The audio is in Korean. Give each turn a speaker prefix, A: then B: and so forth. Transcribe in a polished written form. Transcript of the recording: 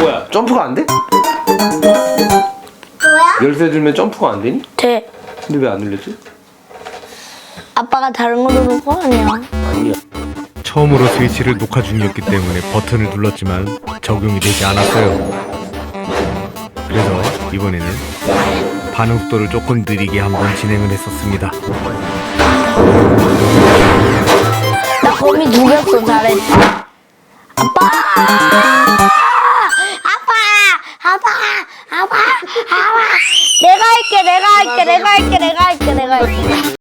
A: 뭐야, 점프가 안 돼?
B: 뭐야?
A: 열쇠 들면 점프가 안 되니?
C: 돼.
A: 근데 왜 안 눌렸지?
C: 아빠가 다른 거 누른 거 아니야.
A: 아니야.
D: 처음으로 스위치를 녹화 중이었기 때문에 버튼을 눌렀지만 적용이 되지 않았어요. 그래서 이번에는 반응 속도를 조금 느리게 한번 진행을 했었습니다.
C: 나 거미 누겼어. 잘했지. 아빠! 아빠! 내가 할게.